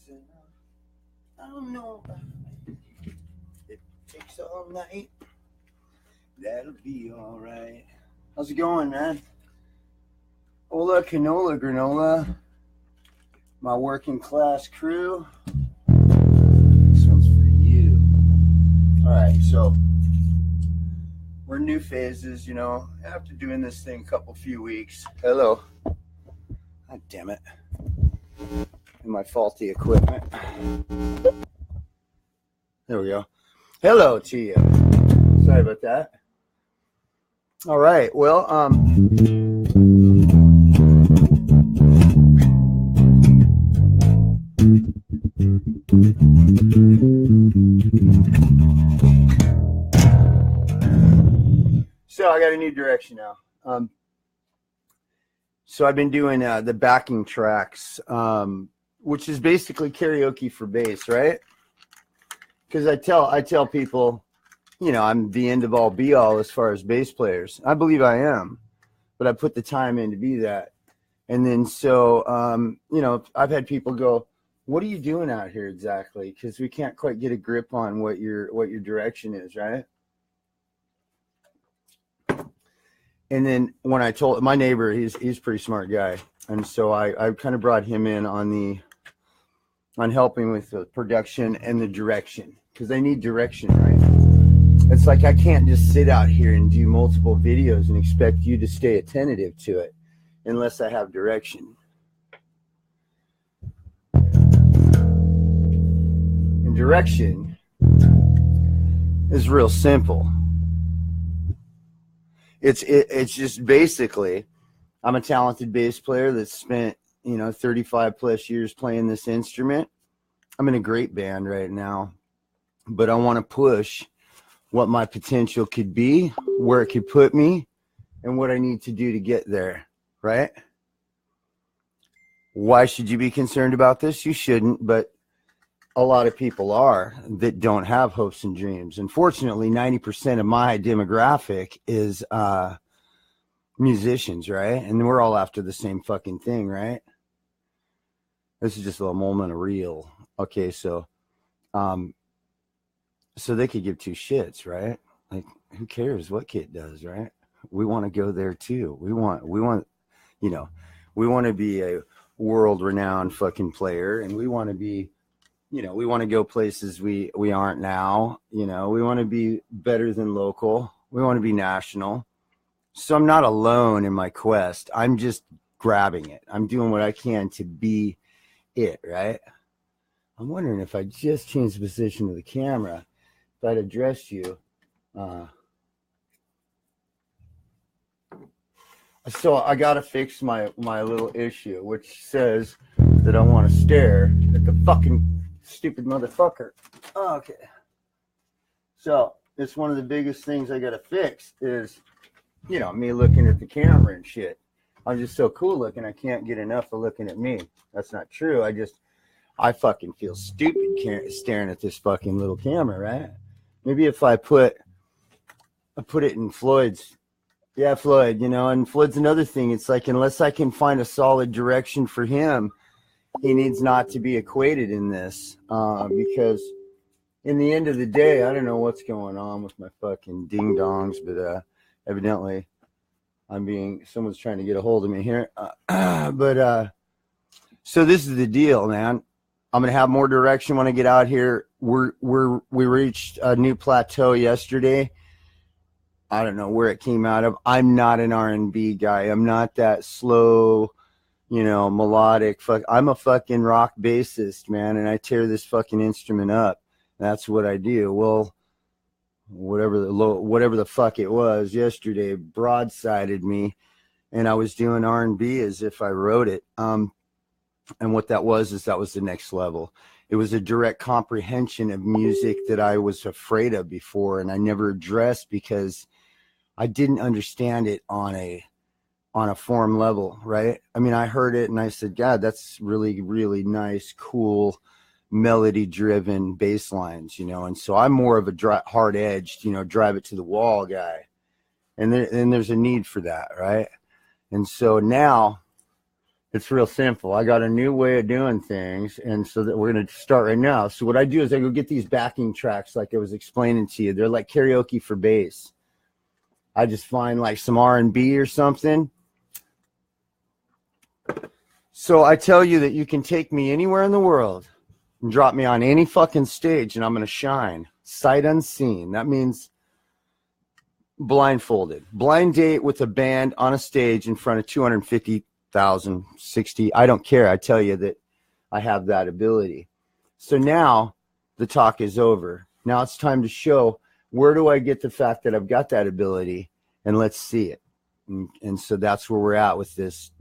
enough. I don't know. It takes all night. That'll be all right. How's it going, man? Hola, canola, granola. My working class crew. This one's for you. All right, so we're in new phases, you know. After doing this thing a few weeks. Hello. God damn it. And my faulty equipment. There we go. Hello to you. Sorry about that. All right. Well, so I got a new direction now. So I've been doing the backing tracks, which is basically karaoke for bass, right? Because I tell people, you know, I'm the end of all be all as far as bass players. I believe I am, but I put the time in to be that. And then so, you know, I've had people go, "What are you doing out here exactly?" Because we can't quite get a grip on what your direction is, right? And then when I told my neighbor, he's a pretty smart guy, and so I kind of brought him in on helping with the production and the direction, because they need direction, right? It's like I can't just sit out here and do multiple videos and expect you to stay attentive to it unless I have direction. And direction is real simple. It's just basically, I'm a talented bass player that's spent, you know, 35 plus years playing this instrument. I'm in a great band right now, but I want to push what my potential could be, where it could put me, and what I need to do to get there, right? Why should you be concerned about this? You shouldn't, but a lot of people are that don't have hopes and dreams. Unfortunately, 90% of my demographic is musicians, right? And we're all after the same fucking thing, right? This is just a little moment of real. Okay, so they could give two shits, right? Like, who cares what kid does, right? We want to go there too. We want, you know, we want to be a world-renowned fucking player, and we want to be, you know, we want to go places we aren't now. You know, we want to be better than local. We want to be national. So I'm not alone in my quest. I'm just grabbing it. I'm doing what I can to be it, right? I'm wondering if I just changed the position of the camera, if I'd addressed you. So I got to fix my little issue, which says that I want to stare at the fucking stupid motherfucker. Oh, okay. So it's one of the biggest things I got to fix is, you know, me looking at the camera and shit. I'm just so cool looking. I can't get enough of looking at me. That's not true. I fucking feel stupid staring at this fucking little camera, right? Maybe if I put it in Floyd's. Yeah, Floyd, you know, and Floyd's another thing. It's like, unless I can find a solid direction for him, he needs not to be equated in this, because in the end of the day, I don't know what's going on with my fucking ding dongs, but evidently someone's trying to get a hold of me here. So this is the deal, man. I'm going to have more direction when I get out here. We reached a new plateau yesterday. I don't know where it came out of. I'm not an R&B guy. I'm not that slow, you know, melodic. I'm a fucking rock bassist, man, and I tear this fucking instrument up. That's what I do. Well, whatever the fuck it was yesterday broadsided me, and I was doing R&B as if I wrote it. And what that was the next level. It was a direct comprehension of music that I was afraid of before, and I never addressed because I didn't understand it on a form level, right? I mean, I heard it and I said, God, that's really, really nice, cool, melody-driven bass lines, you know? And so I'm more of a hard-edged, you know, drive it to the wall guy. And there's a need for that, right? And so now, It's real simple. I got a new way of doing things, and so that we're going to start right now. So what I do is I go get these backing tracks like I was explaining to you. They're like karaoke for bass. I just find like some R&B or something. So I tell you that you can take me anywhere in the world and drop me on any fucking stage, and I'm going to shine. Sight unseen. That means blindfolded. Blind date with a band on a stage in front of 250,000, 60. I don't care. I tell you that I have that ability. So now the talk is over. Now it's time to show, where do I get the fact that I've got that ability, and let's see it. And so that's where we're at with this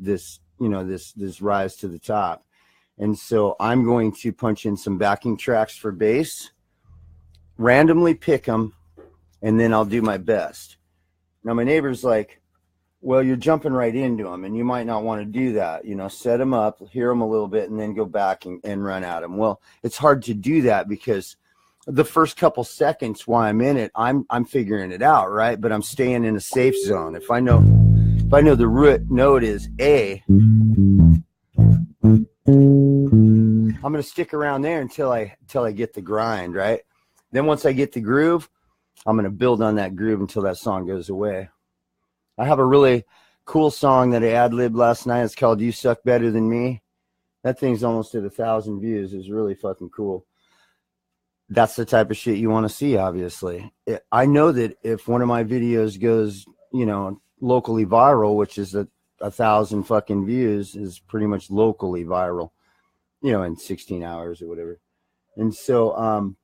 rise to the top. And so I'm going to punch in some backing tracks for bass, randomly pick them, and then I'll do my best. Now my neighbor's like, well, you're jumping right into them, and you might not want to do that. Set them up, hear them a little bit, and then go back and run at them. Well, it's hard to do that because the first couple seconds while I'm in it, I'm figuring it out, right? But I'm staying in a safe zone. If I know the root note is A, I'm going to stick around there until I get the grind, right? Then once I get the groove, I'm going to build on that groove until that song goes away. I have a really cool song that I ad-libbed last night. It's called You Suck Better Than Me. That thing's almost at 1,000 views. It's really fucking cool. That's the type of shit you want to see, obviously. I know that if one of my videos goes, locally viral, which is 1,000 fucking views, is pretty much locally viral, in 16 hours or whatever. And so,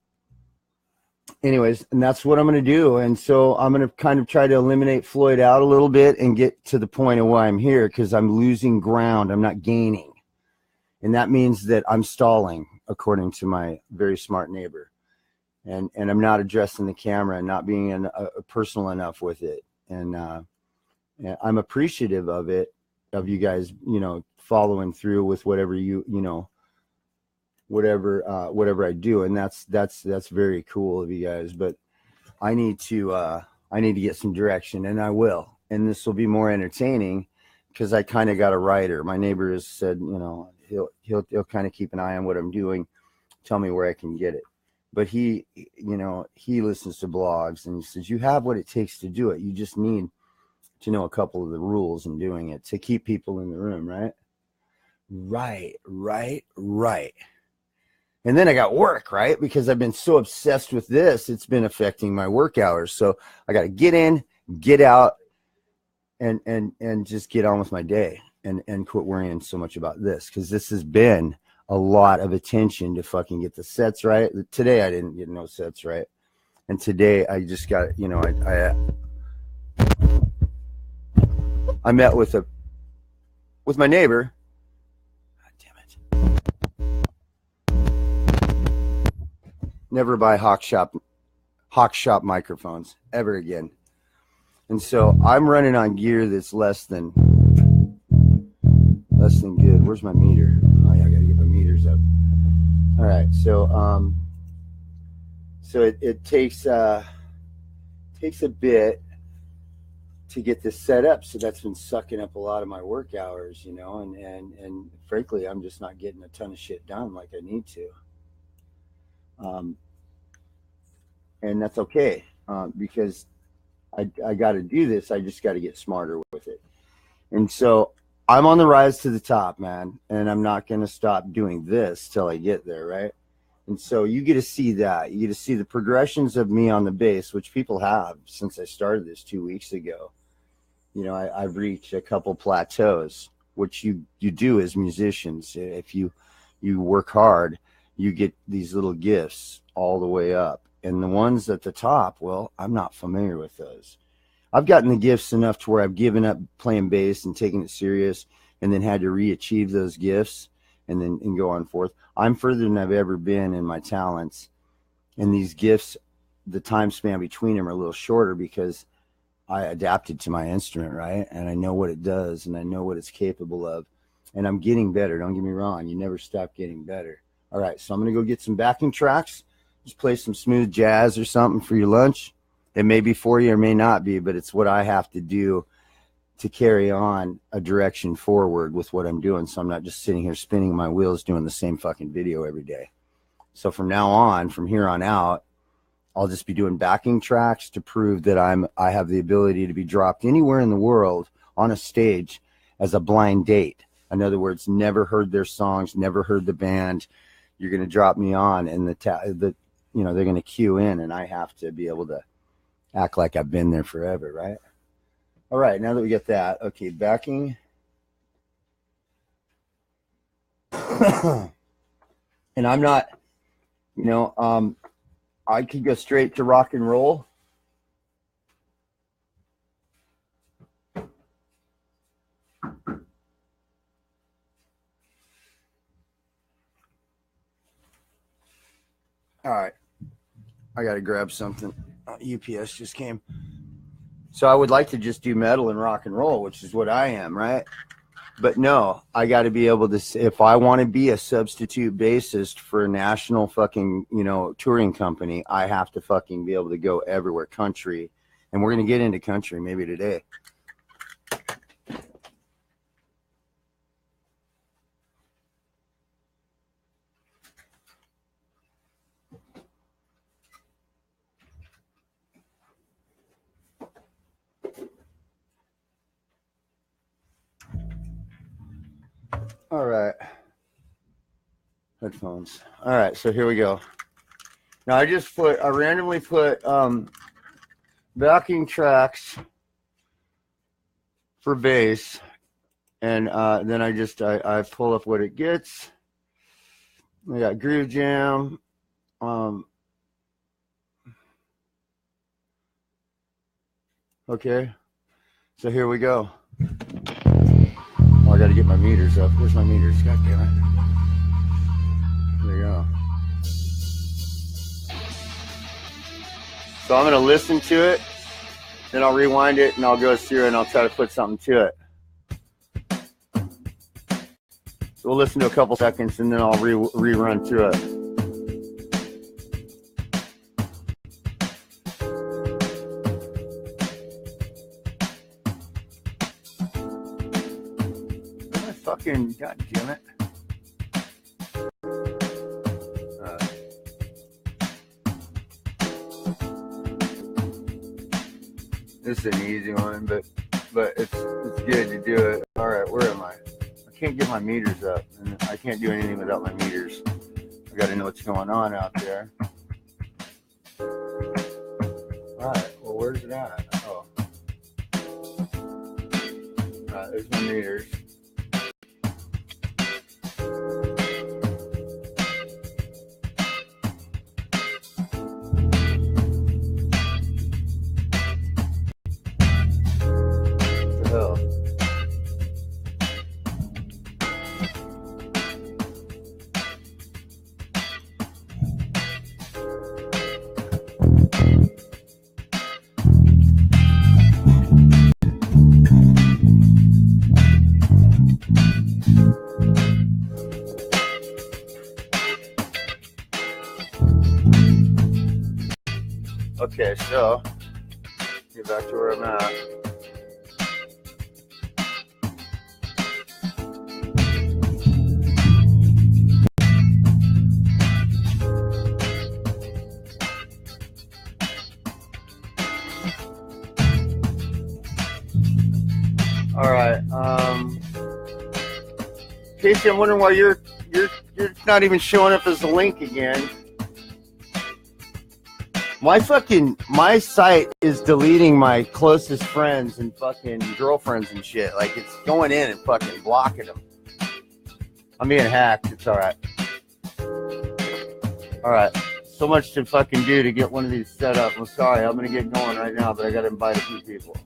anyways, and that's what I'm going to do. And so I'm going to kind of try to eliminate Floyd out a little bit and get to the point of why I'm here, because I'm losing ground. I'm not gaining. And that means that I'm stalling, according to my very smart neighbor. And I'm not addressing the camera and not being personal enough with it. And I'm appreciative of it, of you guys, following through with whatever whatever I do. And that's very cool of you guys. But I need to get some direction, and I will. And this will be more entertaining because I kind of got a writer. My neighbor has said, he'll kind of keep an eye on what I'm doing, tell me where I can get it. But he listens to blogs, and he says, you have what it takes to do it. You just need to know a couple of the rules in doing it to keep people in the room, right? Right. And then I got work, right? Because I've been so obsessed with this, it's been affecting my work hours. So I got to get in, get out, and just get on with my day and quit worrying so much about this, because this has been a lot of attention to fucking get the sets right. Today I didn't get no sets right, and today I just got I met with my neighbor. God damn it! Never buy Hawk Shop microphones ever again. And so I'm running on gear that's less than good. Where's my meter? Oh yeah, I gotta get my meters up. All right, so it takes a bit to get this set up. So that's been sucking up a lot of my work hours, and frankly, I'm just not getting a ton of shit done like I need to. And that's okay, because I got to do this. I just got to get smarter with it. And so I'm on the rise to the top, man, and I'm not going to stop doing this till I get there, right? And so you get to see that. You get to see the progressions of me on the bass, which people have since I started this 2 weeks ago. I've reached a couple plateaus, which you do as musicians. If you work hard, you get these little gifts all the way up. And the ones at the top, well, I'm not familiar with those. I've gotten the gifts enough to where I've given up playing bass and taking it serious, and then had to re-achieve those gifts and go on forth. I'm further than I've ever been in my talents. And these gifts, the time span between them are a little shorter because I adapted to my instrument, right? And I know what it does, and I know what it's capable of. And I'm getting better. Don't get me wrong. You never stop getting better. All right, so I'm going to go get some backing tracks. Just play some smooth jazz or something for your lunch. It may be for you or may not be, but it's what I have to do to carry on a direction forward with what I'm doing. So I'm not just sitting here spinning my wheels doing the same fucking video every day. So from now on, from here on out, I'll just be doing backing tracks to prove that I have the ability to be dropped anywhere in the world on a stage as a blind date. In other words, never heard their songs, never heard the band. You're going to drop me on, and they're going to cue in, and I have to be able to act like I've been there forever, right? All right, now that we get that, okay, backing. And I'm not, I could go straight to rock and roll. All right, I got to grab something. UPS just came. So I would like to just do metal and rock and roll, which is what I am, right? But no, I got to be able to, if I want to be a substitute bassist for a national fucking, touring company, I have to fucking be able to go everywhere, country. And we're going to get into country maybe today. All right. Headphones. All right, so here we go. Now I randomly put backing tracks for bass, and then I pull up what it gets. We got Groove Jam. Okay, so here we go. I got to get my meters up. Where's my meters? God damn it. There you go. So I'm going to listen to it, then I'll rewind it, and I'll go through and I'll try to put something to it. So we'll listen to a couple seconds, and then I'll rerun through it. God damn it. This is an easy one, but it's good to do it. All right, where am I? I can't get my meters up, and I can't do anything without my meters. I got to know what's going on out there. All right, well, where's it at? Oh. All right, there's my meters. Okay, so get back to where I'm at. All right. Casey, I'm wondering why you're not even showing up as a link again. My site is deleting my closest friends and fucking girlfriends and shit. Like, it's going in and fucking blocking them. I'm being hacked. It's all right. All right. So much to fucking do to get one of these set up. I'm sorry. I'm going to get going right now, but I got to invite a few people.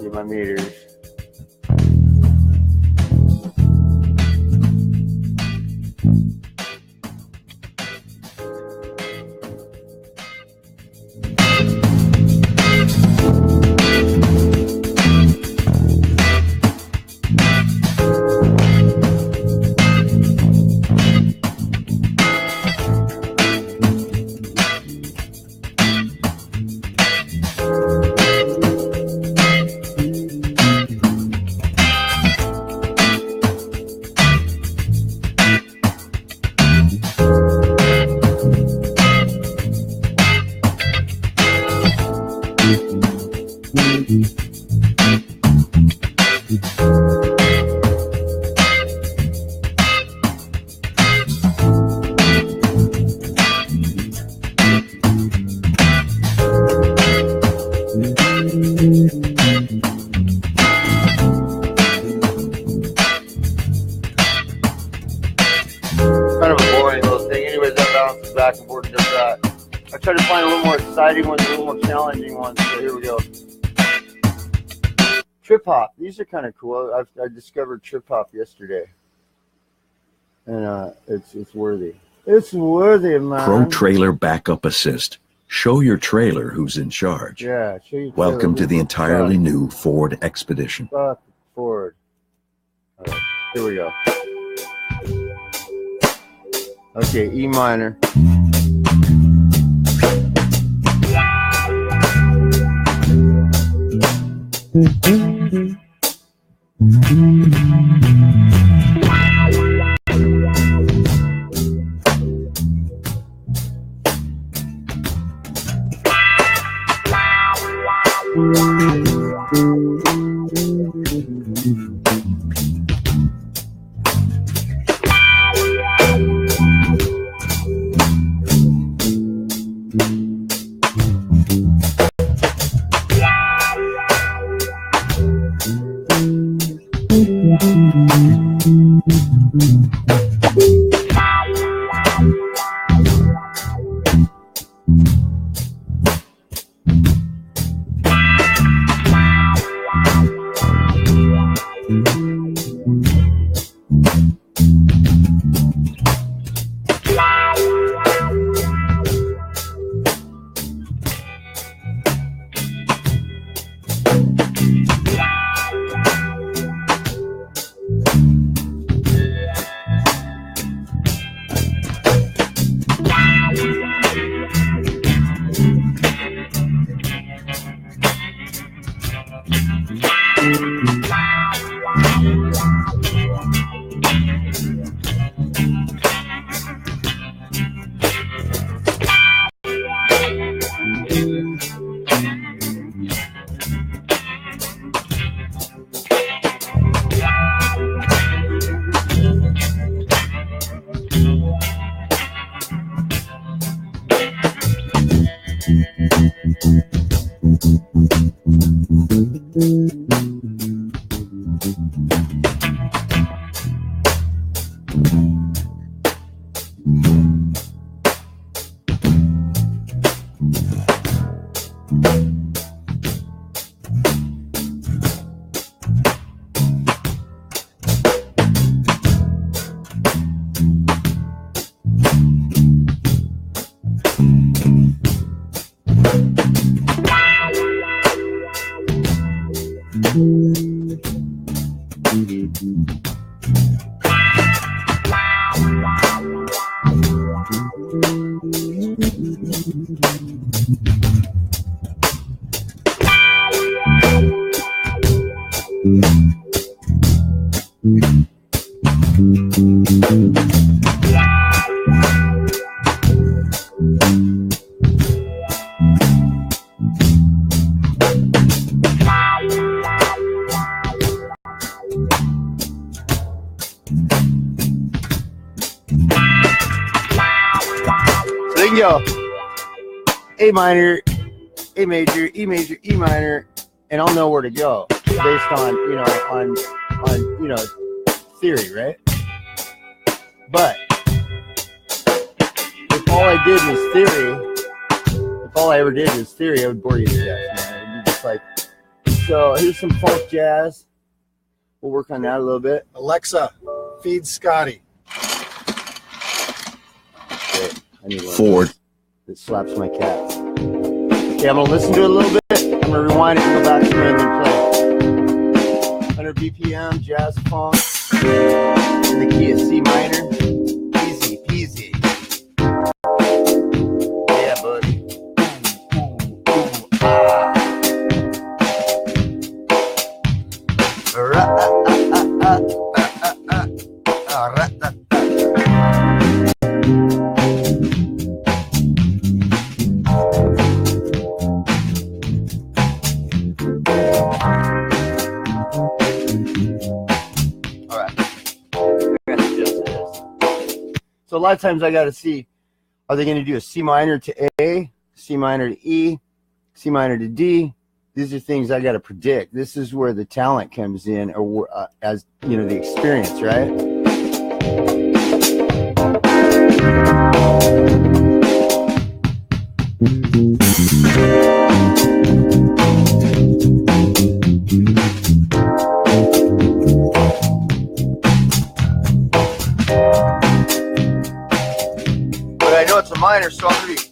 Get my meters. Kind of a boring little thing. Anyways, that bounces back and forth just that. I try to find a little more exciting ones, a little more challenging ones. So here we go. Trip hop. These are kind of cool. I discovered trip hop yesterday, and it's worthy. It's worthy, man. Pro Trailer Backup Assist. Show your trailer who's in charge. Yeah. Show your Welcome to the entirely new Ford Expedition. Fuck Ford. All right, here we go. Okay, E minor. There you go. A minor, A major, E major, E minor, and I'll know where to go based on, on theory, right? But if all I did was theory, if all I ever did was theory, I would bore you to death, man. It'd be just like, so here's some funk jazz. We'll work on that a little bit. Alexa, feed Scotty. Wait, I need one Ford. that slaps my cats. Okay, I'm gonna listen to it a little bit. I'm gonna rewind it and go back to it and then play. 100 BPM, jazz funk, in the key of C minor. Easy peasy. Yeah, buddy. So a lot of times I got to see, are they going to do a C minor to A, C minor to E, C minor to D? These are things I got to predict. This is where the talent comes in, or as the experience, right? I know it's a minor, so I'm going to be.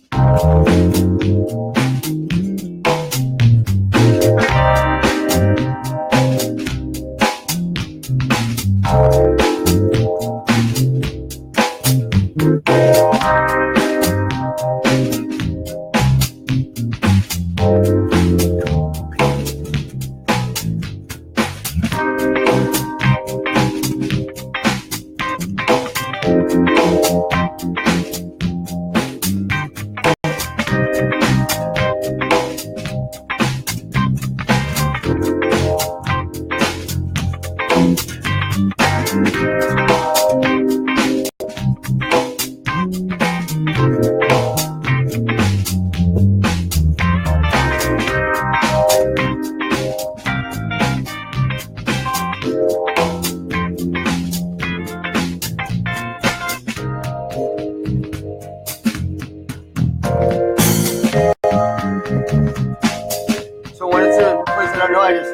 So when it's in a place that I know, I just.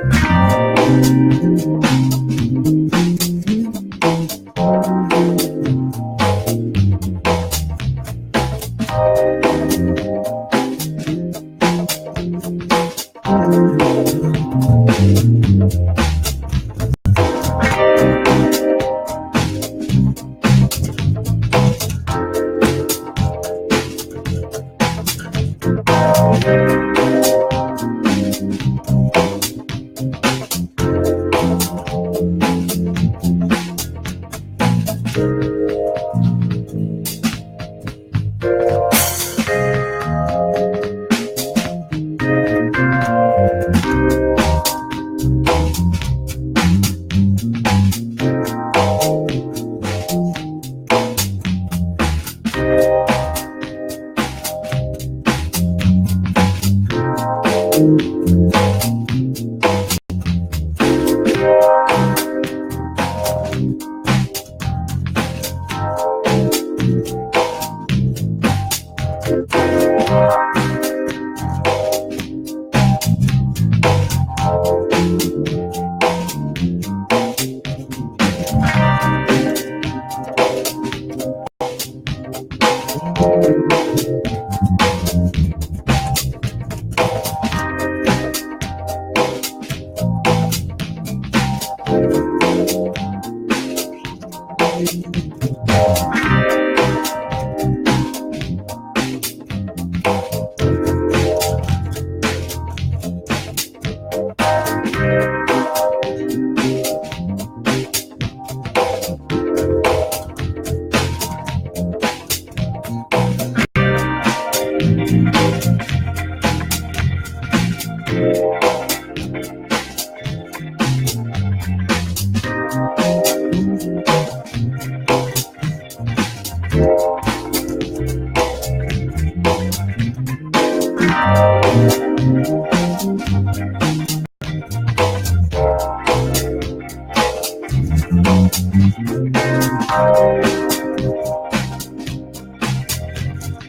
All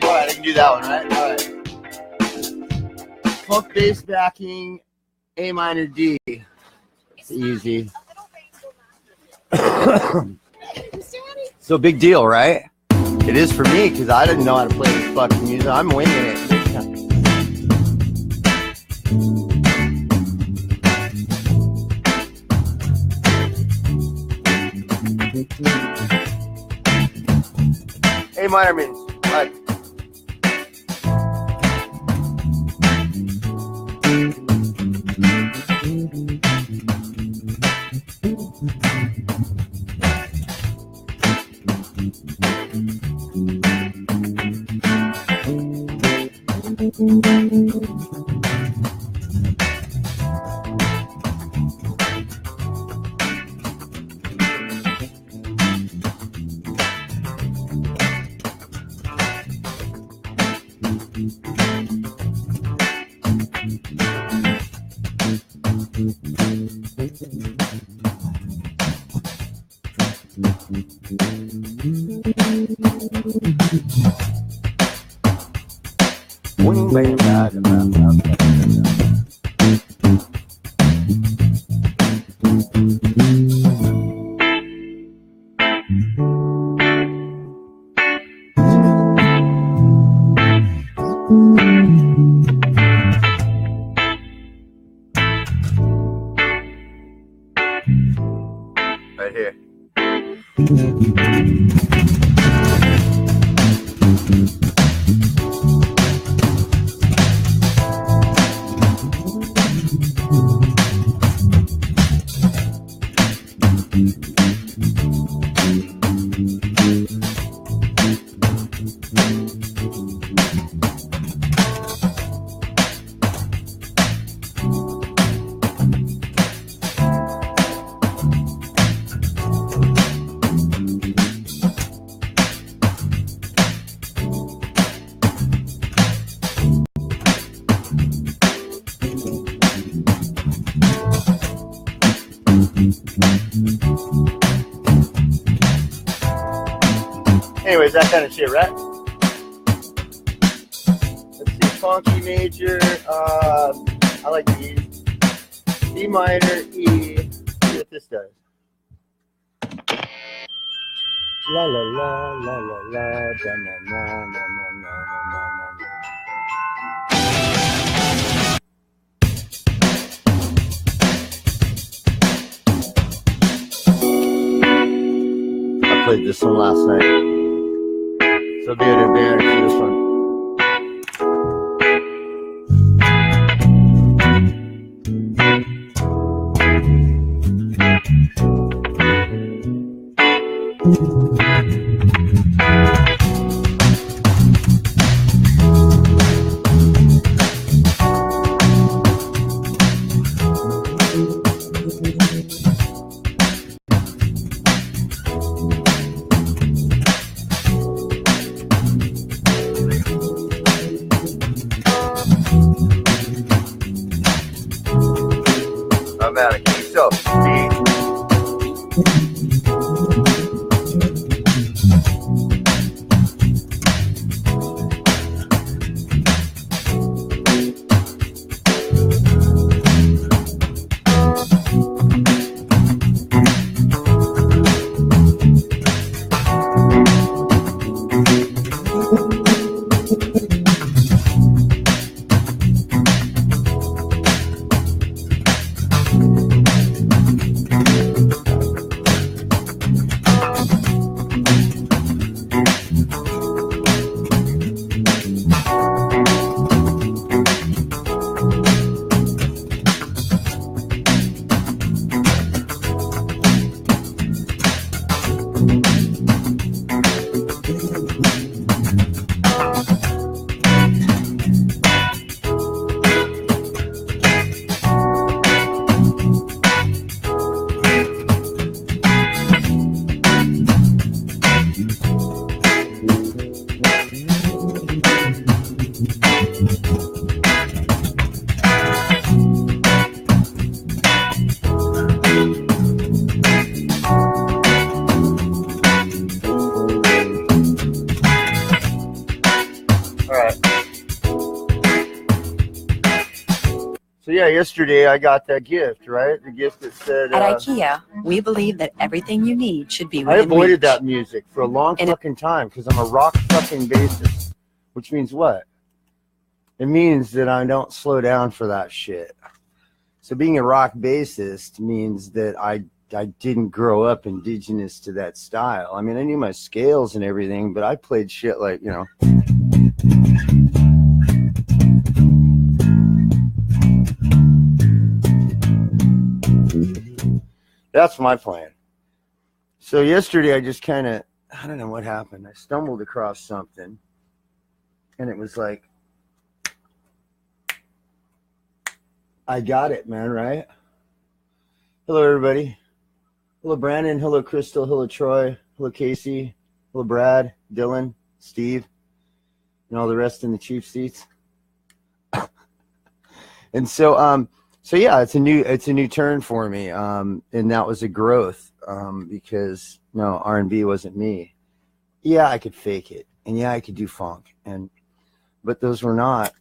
right, I can do that one, right? All right. Punk bass backing, A minor D. It's easy. So big deal, right? It is for me because I didn't know how to play this fucking music. I'm winging it. A minor means like. Right here. Anyways, that kind of shit, right? Let's see, funky major. I like D. D minor, E. See what this does. La la la la la la da na na na na na na na. I played this one last night. So be an advantage for this one. I'm out of key. So, D. yeah, yesterday I got that gift, right? The gift that said... At IKEA, we believe that everything you need should be I within avoided reach. that music for a long fucking time because I'm a rock fucking bassist. Which means what? It means that I don't slow down for that shit. So being a rock bassist means that I didn't grow up indigenous to that style. I mean, I knew my scales and everything, but I played shit like, you know. That's my plan. So yesterday I just kind of, I don't know what happened. I stumbled across something and it was like, I got it, man, right? Hello, everybody. Hello, Brandon. Hello, Crystal. Hello, Troy. Hello, Casey. Hello, Brad, Dylan, Steve, and all the rest in the chief seats. And so yeah, it's a new turn for me. And that was a growth because no, R&B wasn't me. Yeah, I could fake it, and yeah, I could do funk, but those were not,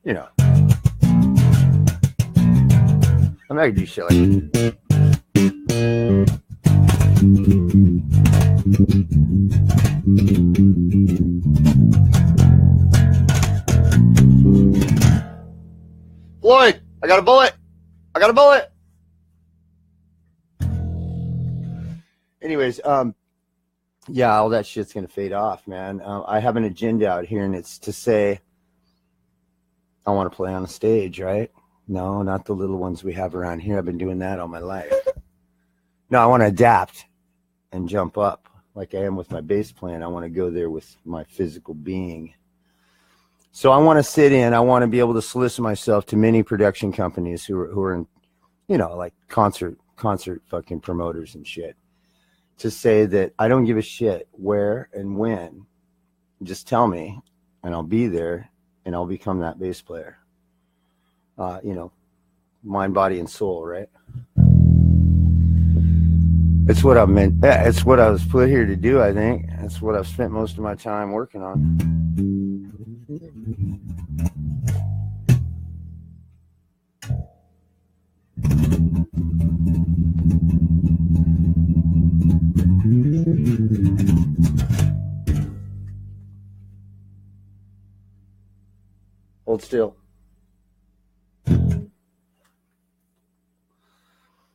you know. I'm not gonna do shit like that. Floyd, I got a bullet. I got a bullet. Anyways, yeah, all that shit's gonna fade off, man. I have an agenda out here, and it's to say I want to play on a stage, right? No, not the little ones we have around here. I've been doing that all my life. No, I want to adapt and jump up like I am with my bass playing. I want to go there with my physical being. So I want to sit in. I want to be able to solicit myself to many production companies who are in, you know, like concert fucking promoters and shit, to say that I don't give a shit where and when. Just tell me, and I'll be there, and I'll become that bass player. You know, mind, body, and soul, right? It's what I meant. Yeah, it's what I was put here to do, I think. That's what I've spent most of my time working on. Hold still.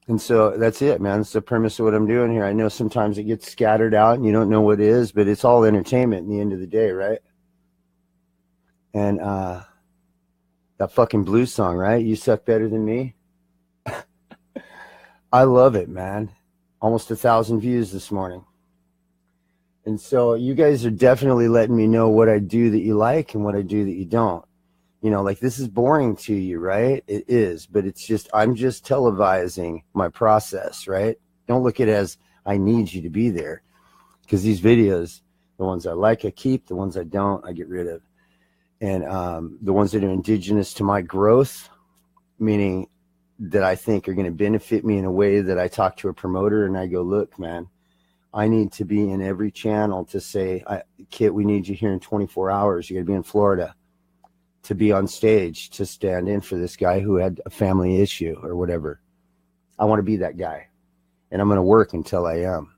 And so that's it, man. That's the premise of what I'm doing here. I know sometimes it gets scattered out and you don't know what it is, but it's all entertainment in the end of the day, right? And that fucking blues song, right? You Suck Better Than Me. I love it, man. Almost 1,000 views this morning. And so you guys are definitely letting me know what I do that you like and what I do that you don't. You know, like, this is boring to you, right? It is, but it's just, I'm just televising my process, right? Don't look at it as I need you to be there, because these videos, the ones I like, I keep. The ones I don't, I get rid of. And the ones that are indigenous to my growth, meaning that I think are going to benefit me in a way that I talk to a promoter and I go, look, man, I need to be in every channel to say, Kit, we need you here in 24 hours. You got to be in Florida to be on stage, to stand in for this guy who had a family issue or whatever. I want to be that guy, and I'm going to work until I am.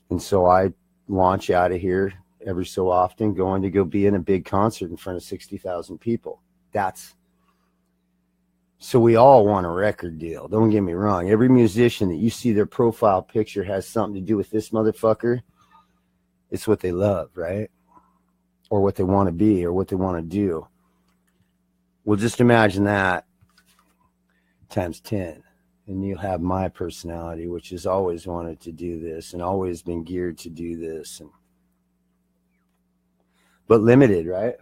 And so I launch out of here every so often, going to go be in a big concert in front of 60,000 people. So we all want a record deal. Don't get me wrong. Every musician that you see their profile picture has something to do with this motherfucker. It's what they love, right? Or what they want to be, or what they want to do. Well, just imagine that times 10, and you'll have my personality, which has always wanted to do this and always been geared to do this, but limited, right?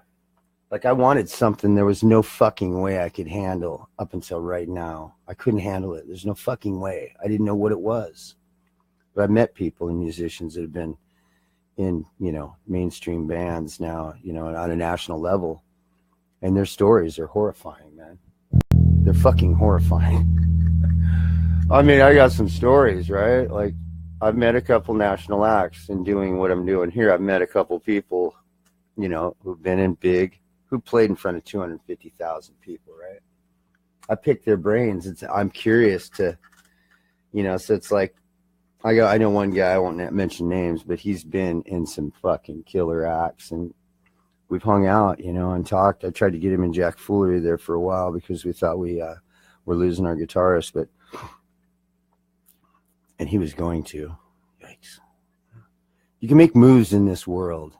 Like, I wanted something there was no fucking way I could handle up until right now. I couldn't handle it. There's no fucking way. I didn't know what it was. But I've met people and musicians that have been in, you know, mainstream bands now, you know, on a national level. And their stories are horrifying, man. They're fucking horrifying. I mean, I got some stories, right? Like, I've met a couple national acts in doing what I'm doing here. I've met a couple people, you know, who've been in big, who played in front of 250,000 people, right? I pick their brains. I'm curious to, you know, so it's like, I know one guy, I won't mention names, but he's been in some fucking killer acts, and we've hung out, you know, and talked. I tried to get him in Jack Foolery there for a while because we thought we were losing our guitarist, and he was going to. Yikes. You can make moves in this world,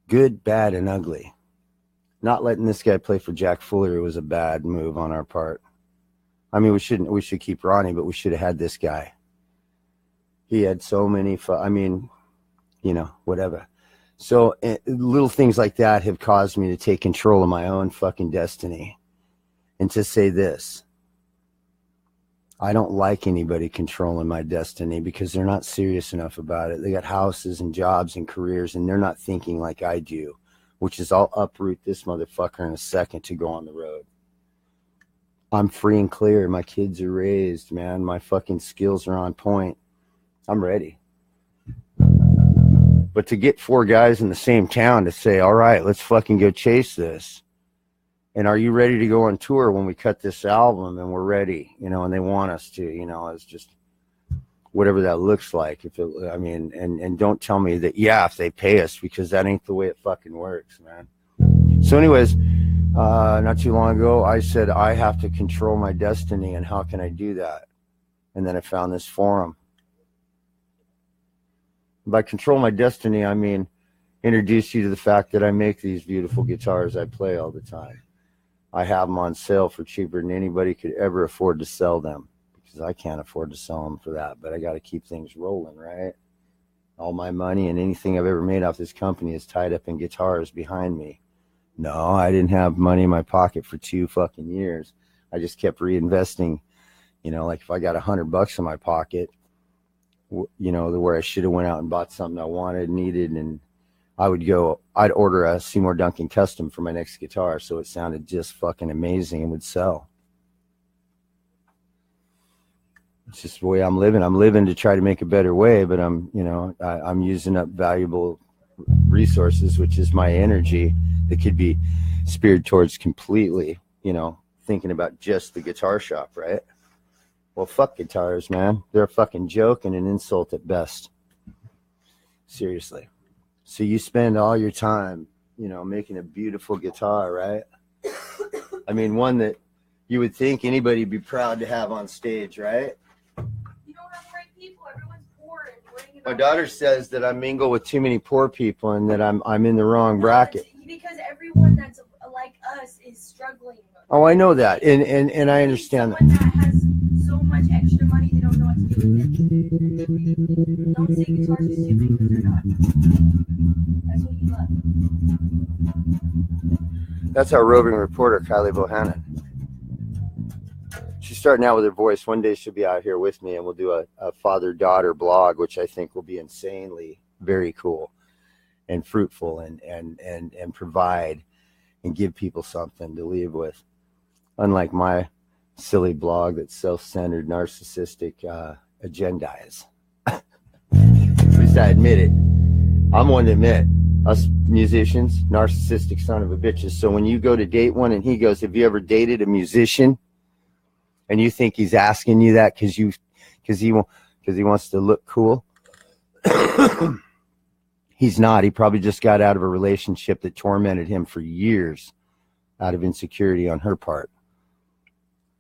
good, bad, and ugly. Not letting this guy play for Jack Foolery was a bad move on our part. I mean, we should keep Ronnie, but we should have had this guy. He had so many, I mean, you know, whatever. So little things like that have caused me to take control of my own fucking destiny and to say this. I don't like anybody controlling my destiny because they're not serious enough about it. They got houses and jobs and careers, and they're not thinking like I do, which is I'll uproot this motherfucker in a second to go on the road. I'm free and clear. My kids are raised, man. My fucking skills are on point. I'm ready. But to get 4 guys in the same town to say, all right, let's fucking go chase this. And are you ready to go on tour when we cut this album? And we're ready, you know, and they want us to, you know, it's just whatever that looks like. If it, I mean, and don't tell me that, yeah, if they pay us, because that ain't the way it fucking works, man. So anyways, not too long ago, I said, I have to control my destiny, and how can I do that? And then I found this forum. By control my destiny, I mean introduce you to the fact that I make these beautiful guitars I play all the time. I have them on sale for cheaper than anybody could ever afford to sell them, because I can't afford to sell them for that, but I got to keep things rolling, right? All my money and anything I've ever made off this company is tied up in guitars behind me. No, I didn't have money in my pocket for 2 fucking years. I just kept reinvesting. You know, like if I got $100 in my pocket, you know, where I should have went out and bought something I wanted, needed, and I'd order a Seymour Duncan custom for my next guitar, so it sounded just fucking amazing and would sell. It's just the way I'm living. I'm living to try to make a better way, but I'm using up valuable resources, which is my energy that could be speared towards completely, you know, thinking about just the guitar shop, right? Well, fuck guitars, man. They're a fucking joke and an insult at best. Seriously. So you spend all your time, you know, making a beautiful guitar, right? I mean, one that you would think anybody would be proud to have on stage, right? You don't have the right people. Everyone's poor and worrying My about daughter says that I mingle with too many poor people and that I'm in the wrong bracket. Because everyone that's like us is struggling. Oh, I know that, and I understand that. Someone that has so much extra money, they don't know what to do with it. Don't say guitars are stupid because they're not. That's what you love. That's our roving reporter, Kylie Bohannon. She's starting out with her voice. One day she'll be out here with me, and we'll do a father-daughter blog, which I think will be insanely very cool and fruitful and provide and give people something to leave with. Unlike my silly blog that's self-centered, narcissistic, agendized. At least I admit it. I'm one to admit, us musicians, narcissistic son of a bitches. So when you go to date one and he goes, have you ever dated a musician? And you think he's asking you that because he wants to look cool? He's not. He probably just got out of a relationship that tormented him for years out of insecurity on her part.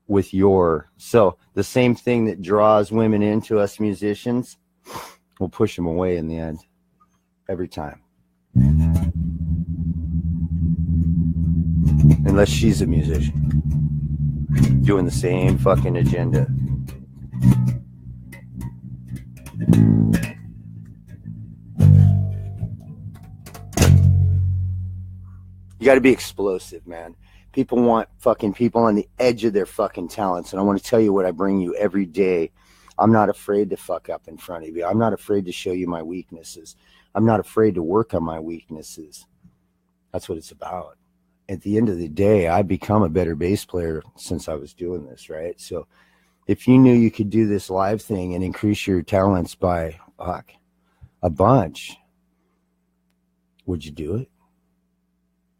So the same thing that draws women into us musicians will push them away in the end. Every time. Unless she's a musician. Doing the same fucking agenda. You got to be explosive, man. People want fucking people on the edge of their fucking talents. And I want to tell you what I bring you every day. I'm not afraid to fuck up in front of you. I'm not afraid to show you my weaknesses. I'm not afraid to work on my weaknesses. That's what it's about. At the end of the day, I've become a better bass player since I was doing this, right? So if you knew you could do this live thing and increase your talents by a bunch, would you do it?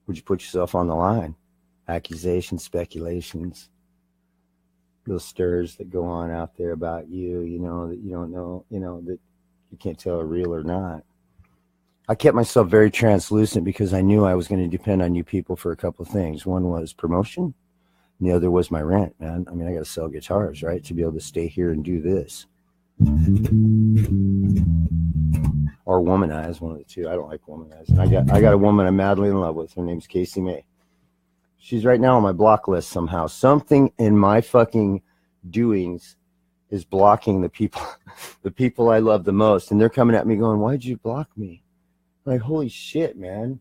Would you put yourself on the line? Accusations, speculations, those stirs that go on out there about you, you know, that you don't know, you know, that you can't tell are real or not. I kept myself very translucent because I knew I was going to depend on you people for a couple of things. One was promotion, and the other was my rent, man. I mean, I got to sell guitars, right, to be able to stay here and do this. Or womanize, one of the two. I don't like womanize. And I got a woman I'm madly in love with. Her name's Casey May. She's right now on my block list somehow. Something in my fucking doings is blocking the people I love the most. And they're coming at me going, why'd you block me? I'm like, holy shit, man.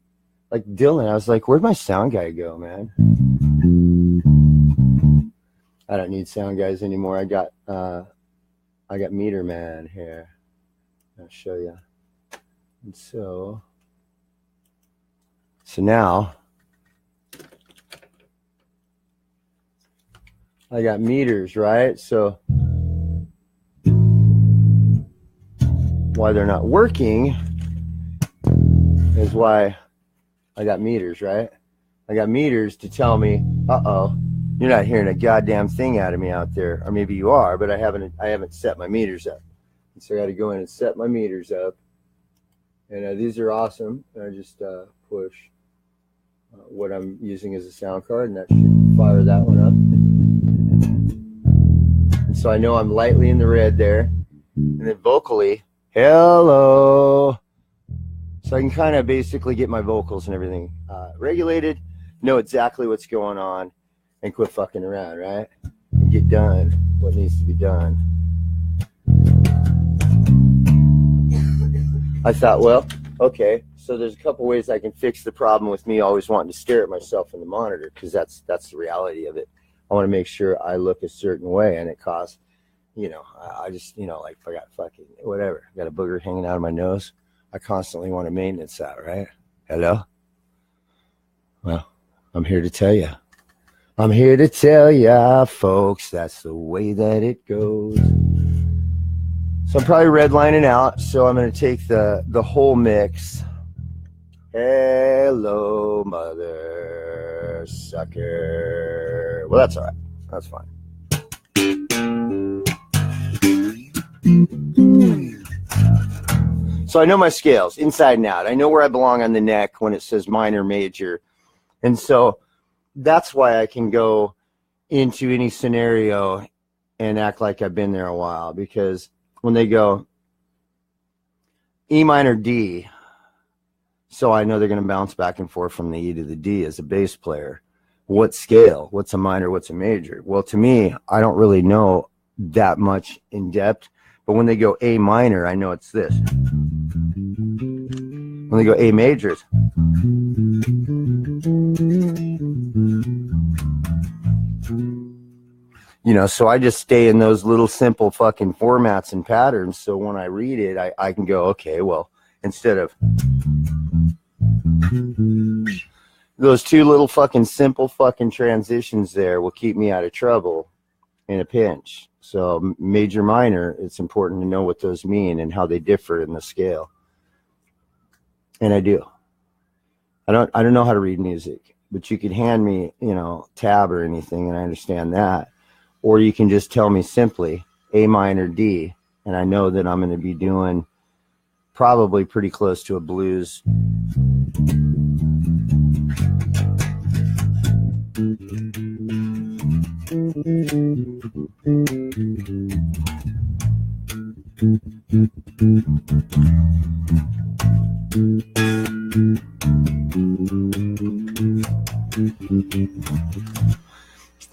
Like Dylan, I was like, where'd my sound guy go, man? I don't need sound guys anymore. I got Meter Man here. I'll show you. And so now I got meters, right? So why they're not working is why I got meters, right? I got meters to tell me, you're not hearing a goddamn thing out of me out there. Or maybe you are, but I haven't set my meters up. And so I got to go in and set my meters up. And these are awesome. And I just push what I'm using as a sound card, and that should fire that one up. And so I know I'm lightly in the red there. And then vocally, hello. So I can kind of basically get my vocals and everything regulated, know exactly what's going on, and quit fucking around, right? And get done what needs to be done. I thought, well, okay, so there's a couple ways I can fix the problem with me always wanting to stare at myself in the monitor, because that's the reality of it. I want to make sure I look a certain way, and it costs, you know, I just, you know, like if I got fucking whatever, got a booger hanging out of my nose, I constantly want to maintenance that, right? Hello? Well, I'm here to tell you. I'm here to tell ya, folks, that's the way that it goes. So I'm probably redlining out, so I'm going to take the whole mix. Hello, mother sucker. Well, that's all right. That's fine. So I know my scales inside and out. I know where I belong on the neck when it says minor, major. And so that's why I can go into any scenario and act like I've been there a while, because when they go E minor D, so I know they're going to bounce back and forth from the E to the D as a bass player. What scale? What's a minor? What's a major? Well, to me, I don't really know that much in depth, but when they go A minor, I know it's this. When they go A majors, you know, so I just stay in those little simple fucking formats and patterns. So when I read it, I can go, okay, well, instead of those two little fucking simple fucking transitions there will keep me out of trouble in a pinch. So major, minor, it's important to know what those mean and how they differ in the scale. And I do. I don't know how to read music, but you could hand me, you know, tab or anything, and I understand that. Or you can just tell me simply A minor D, and I know that I'm going to be doing probably pretty close to a blues.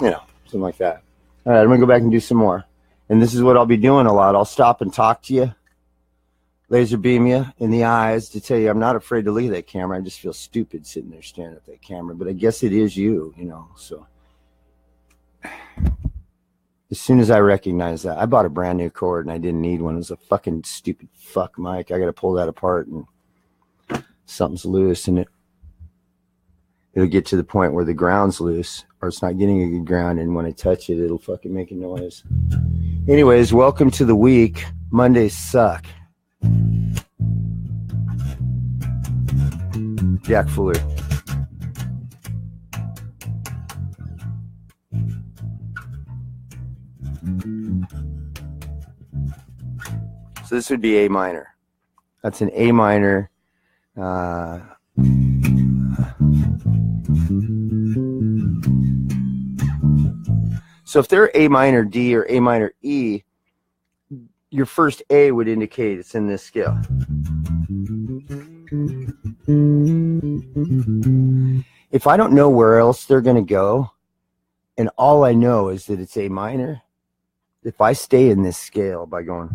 You know, something like that. All right, I'm going to go back and do some more. And this is what I'll be doing a lot. I'll stop and talk to you, laser beam you in the eyes to tell you I'm not afraid to look at that camera. I just feel stupid sitting there staring at that camera. But I guess it is you, you know. So as soon as I recognize that, I bought a brand new cord and I didn't need one. It was a fucking stupid fuck mic. I got to pull that apart and something's loose, and it'll get to the point where the ground's loose or it's not getting a good ground, and when I touch it, it'll fucking make a noise. Anyways, welcome to the week. Mondays suck. Jack Fuller. So this would be A minor. That's an A minor. So if they're A minor D or A minor E, your first A would indicate it's in this scale. If I don't know where else they're going to go, and all I know is that it's A minor, if I stay in this scale by going,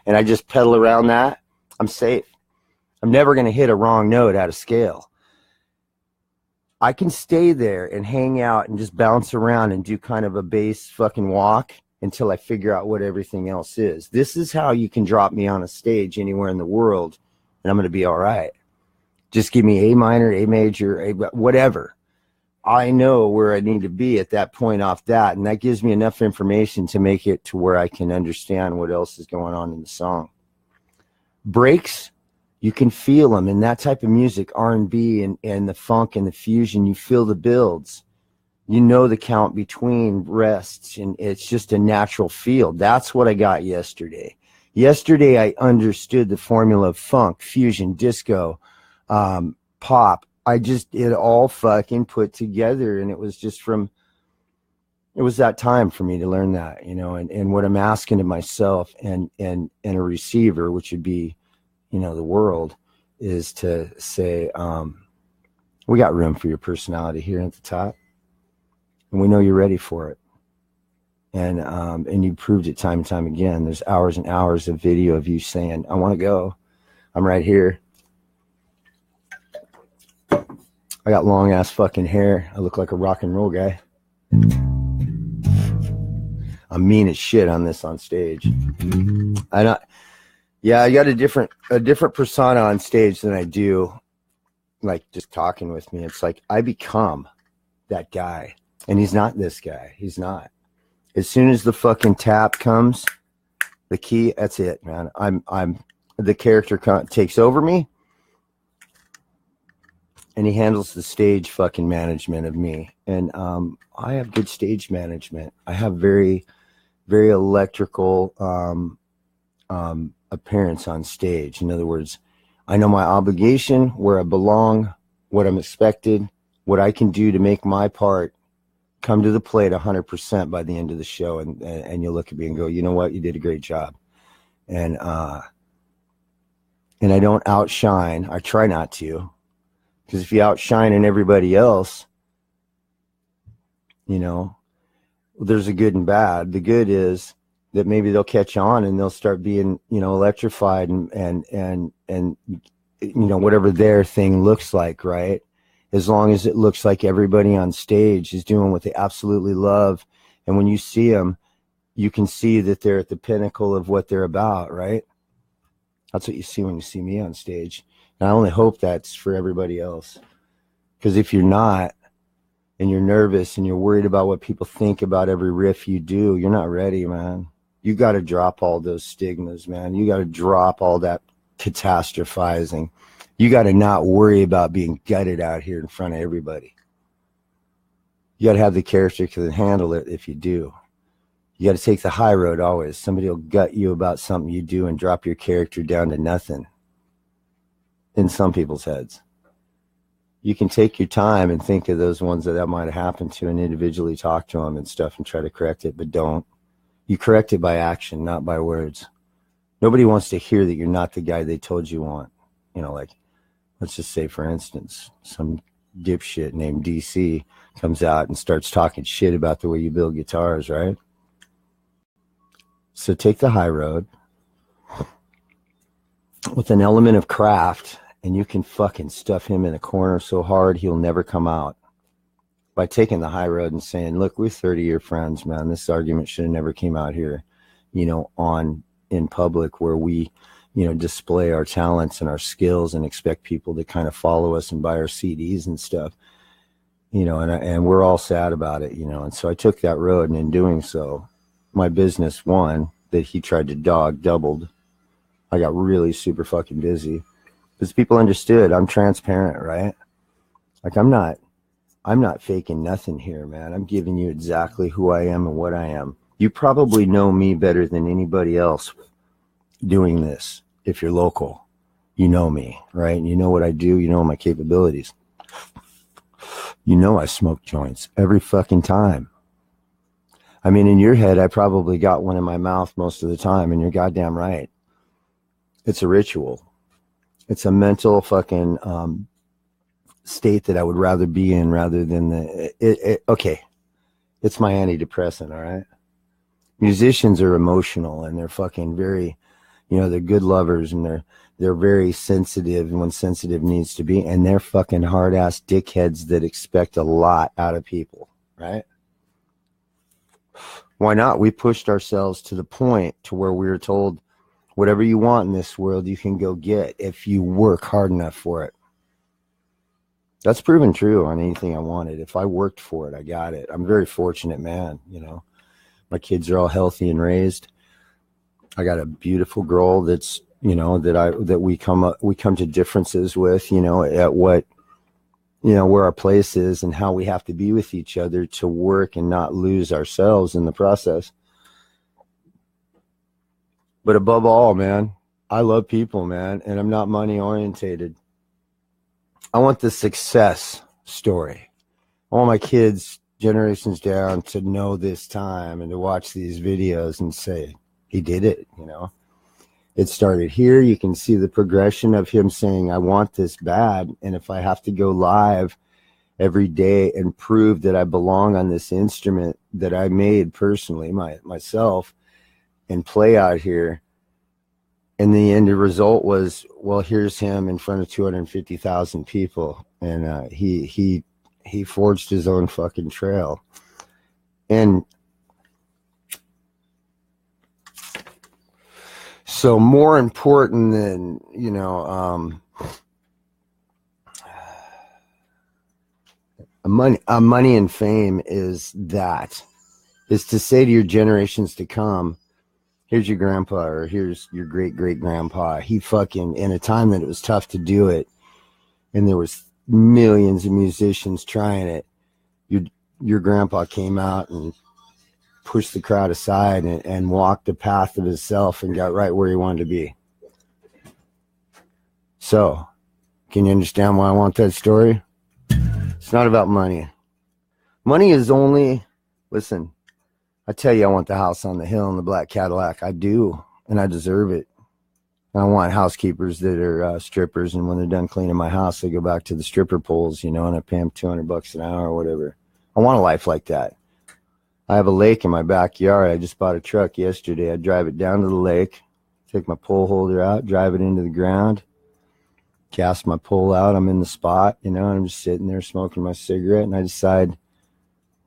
and I just pedal around that, I'm safe. I'm never going to hit a wrong note out of scale. I can stay there and hang out and just bounce around and do kind of a bass fucking walk until I figure out what everything else is. This is how you can drop me on a stage anywhere in the world and I'm going to be all right. Just give me A minor, A major, A whatever. I know where I need to be at that point off that, and that gives me enough information to make it to where I can understand what else is going on in the song. Breaks, you can feel them in that type of music, R&B and the funk and the fusion. You feel the builds. You know the count between rests, and it's just a natural feel. That's what I got yesterday. Yesterday, I understood the formula of funk, fusion, disco, pop. It all fucking put together, and it was just it was that time for me to learn that, you know, and what I'm asking of myself and a receiver, which would be, you know, the world, is to say, we got room for your personality here at the top, and we know you're ready for it. And you proved it time and time again. There's hours and hours of video of you saying, I want to go. I'm right here. I got long ass fucking hair. I look like a rock and roll guy. I'm mean as shit on stage. I got a different persona on stage than I do like just talking with me. It's like I become that guy, and he's not this guy. He's not. As soon as the fucking tap comes, the key, that's it, man. I'm the character takes over me. And he handles the stage fucking management of me. And I have good stage management. I have very, very electrical appearance on stage. In other words, I know my obligation, where I belong, what I'm expected, what I can do to make my part come to the plate 100% by the end of the show. And you'll look at me and go, you know what? You did a great job. And I don't outshine. I try not to. Because if you outshining everybody else, you know, there's a good and bad. The good is that maybe they'll catch on and they'll start being, you know, electrified and you know, whatever their thing looks like, right? As long as it looks like everybody on stage is doing what they absolutely love. And when you see them, you can see that they're at the pinnacle of what they're about, right? That's what you see when you see me on stage. And I only hope that's for everybody else. Because if you're not, and you're nervous and you're worried about what people think about every riff you do, you're not ready, man. You got to drop all those stigmas, man. You got to drop all that catastrophizing. You got to not worry about being gutted out here in front of everybody. You got to have the character to handle it if you do. You got to take the high road always. Somebody will gut you about something you do and drop your character down to nothing. In some people's heads. You can take your time and think of those ones that might have happened to and individually talk to them and stuff and try to correct it, but don't. You correct it by action, not by words. Nobody wants to hear that you're not the guy they told you want. You know, like, let's just say, for instance, some dipshit named DC comes out and starts talking shit about the way you build guitars, right? So take the high road with an element of craft, and you can fucking stuff him in a corner so hard he'll never come out. By taking the high road and saying, look, we're 30-year friends, man. This argument should have never came out here, you know, in public where we, you know, display our talents and our skills and expect people to kind of follow us and buy our CDs and stuff, you know, and we're all sad about it, you know. And so I took that road, and in doing so, my business, one, that he tried to dog, doubled. I got really super fucking busy because people understood I'm transparent, right? Like I'm not faking nothing here, man. I'm giving you exactly who I am and what I am. You probably know me better than anybody else doing this. If you're local, you know me, right? You know what I do. You know my capabilities. You know I smoke joints every fucking time. I mean, in your head, I probably got one in my mouth most of the time, and you're goddamn right. It's a ritual. It's a mental fucking state that I would rather be in rather than okay. It's my antidepressant, all right? Musicians are emotional, and they're fucking very, they're good lovers, and they're very sensitive when sensitive needs to be, and they're fucking hard-ass dickheads that expect a lot out of people, right? Why not? We pushed ourselves to the point to where we were told, whatever you want in this world, you can go get if you work hard enough for it. That's proven true on anything I wanted. If I worked for it, I got it. I'm a very fortunate man, My kids are all healthy and raised. I got a beautiful girl that's, that we come to differences with, at what, where our place is and how we have to be with each other to work and not lose ourselves in the process. But above all, man, I love people, man, and I'm not money orientated. I want the success story. I want my kids, generations down, to know this time and to watch these videos and say, he did it, It started here. You can see the progression of him saying, I want this bad. And if I have to go live every day and prove that I belong on this instrument that I made personally, myself, and play out here. And the end result was, well, here's him in front of 250,000 people. And he forged his own fucking trail. And so more important than, money and fame is to say to your generations to come, here's your grandpa or here's your great-great-grandpa. He fucking, in a time that it was tough to do it, and there was millions of musicians trying it, your grandpa came out and pushed the crowd aside and walked the path of himself and got right where he wanted to be. So, can you understand why I want that story? It's not about money. Money is only, listen, I tell you I want the house on the hill and the black Cadillac. I do, and I deserve it. I want housekeepers that are strippers, and when they're done cleaning my house, they go back to the stripper poles, and I pay them $200 an hour or whatever. I want a life like that. I have a lake in my backyard. I just bought a truck yesterday. I drive it down to the lake, take my pole holder out, drive it into the ground, cast my pole out. I'm in the spot, and I'm just sitting there smoking my cigarette, and I decide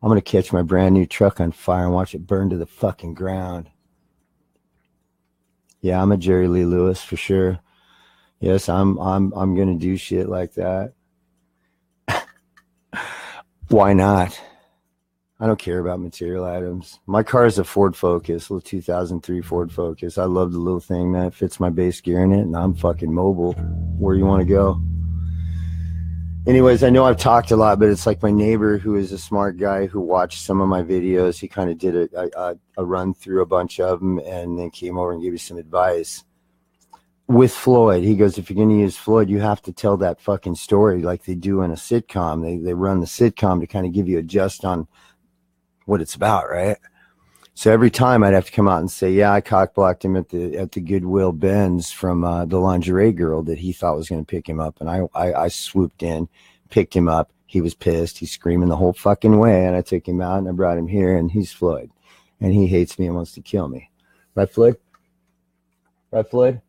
I'm going to catch my brand new truck on fire and watch it burn to the fucking ground. Yeah, I'm a Jerry Lee Lewis for sure. Yes, I'm going to do shit like that. Why not? I don't care about material items. My car is a Ford Focus, a little 2003 Ford Focus. I love the little thing, man. It fits my bass gear in it, and I'm fucking mobile where you want to go. Anyways, I know I've talked a lot, but it's like my neighbor who is a smart guy who watched some of my videos. He kind of did a run through a bunch of them and then came over and gave me some advice. With Floyd, he goes, if you're going to use Floyd, you have to tell that fucking story like they do in a sitcom. They run the sitcom to kind of give you a just on what it's about, right? So every time I'd have to come out and say, yeah, I cock-blocked him at the Goodwill Benz from the lingerie girl that he thought was going to pick him up. And I swooped in, picked him up. He was pissed. He's screaming the whole fucking way. And I took him out and I brought him here, and he's Floyd. And he hates me and wants to kill me. Right, Floyd? Right, Floyd?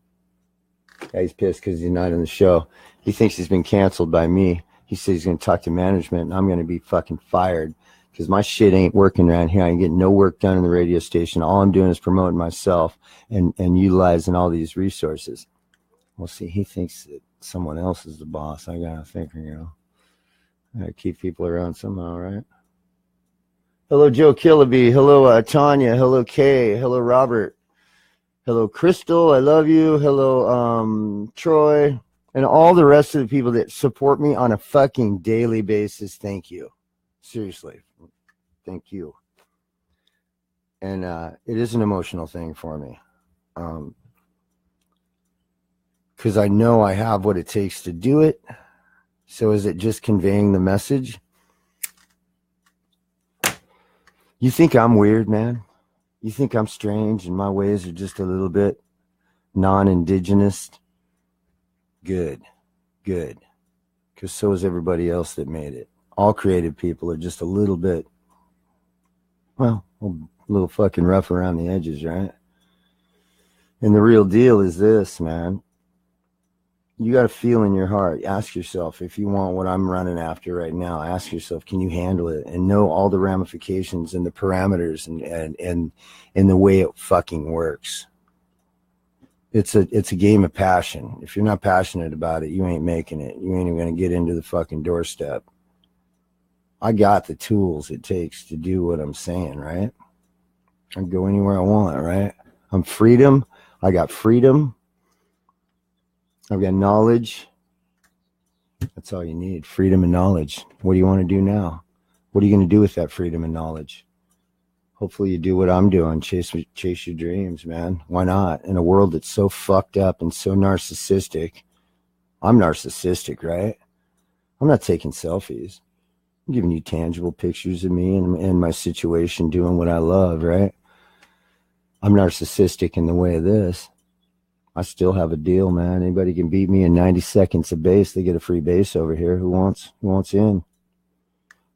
Yeah, he's pissed because he's not in the show. He thinks he's been canceled by me. He says he's going to talk to management, and I'm going to be fucking fired. Because my shit ain't working around here. I ain't getting no work done in the radio station. All I'm doing is promoting myself and utilizing all these resources. Well, see, he thinks that someone else is the boss. I gotta think, I gotta keep people around somehow, right? Hello, Joe Killaby. Hello, Tanya. Hello, Kay. Hello, Robert. Hello, Crystal. I love you. Hello, Troy. And all the rest of the people that support me on a fucking daily basis, thank you. Seriously. Thank you. And it is an emotional thing for me. Because I know I have what it takes to do it. So is it just conveying the message? You think I'm weird, man? You think I'm strange and my ways are just a little bit non-indigenous? Good. Because so is everybody else that made it. All creative people are just a little bit, well, a little fucking rough around the edges, right? And the real deal is this, man. You got to feel in your heart. Ask yourself, if you want what I'm running after right now, ask yourself, can you handle it? And know all the ramifications and the parameters and the way it fucking works. It's a game of passion. If you're not passionate about it, you ain't making it. You ain't even going to get into the fucking doorstep. I got the tools it takes to do what I'm saying, right? I can go anywhere I want, right? I'm freedom. I got freedom. I've got knowledge. That's all you need, freedom and knowledge. What do you want to do now? What are you going to do with that freedom and knowledge? Hopefully you do what I'm doing, chase your dreams, man. Why not? In a world that's so fucked up and so narcissistic. I'm narcissistic, right? I'm not taking selfies. I'm giving you tangible pictures of me and my situation doing what I love, right? I'm narcissistic in the way of this. I still have a deal, man. Anybody can beat me in 90 seconds of base. They get a free base over here. Who wants in?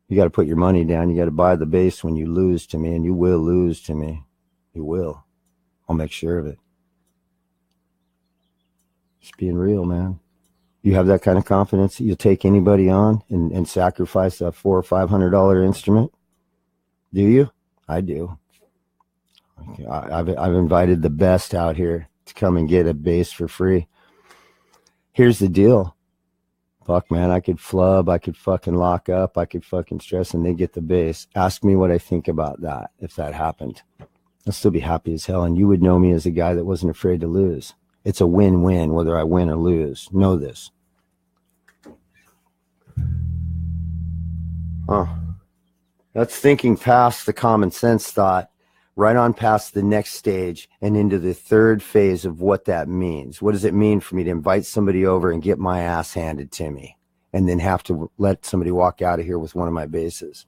You got to put your money down. You got to buy the base when you lose to me, and you will lose to me. You will. I'll make sure of it. Just being real, man. You have that kind of confidence that you'll take anybody on and sacrifice that $400 or $500 instrument? Do you? I do. Okay. I've invited the best out here to come and get a bass for free. Here's the deal. Fuck, man, I could flub, I could fucking lock up, I could fucking stress, and they get the bass. Ask me what I think about that if that happened. I'll still be happy as hell, and you would know me as a guy that wasn't afraid to lose. It's a win-win whether I win or lose. Know this. That's thinking past the common sense thought, right on past the next stage and into the third phase of what that means. What does it mean for me to invite somebody over and get my ass handed to me and then have to let somebody walk out of here with one of my basses?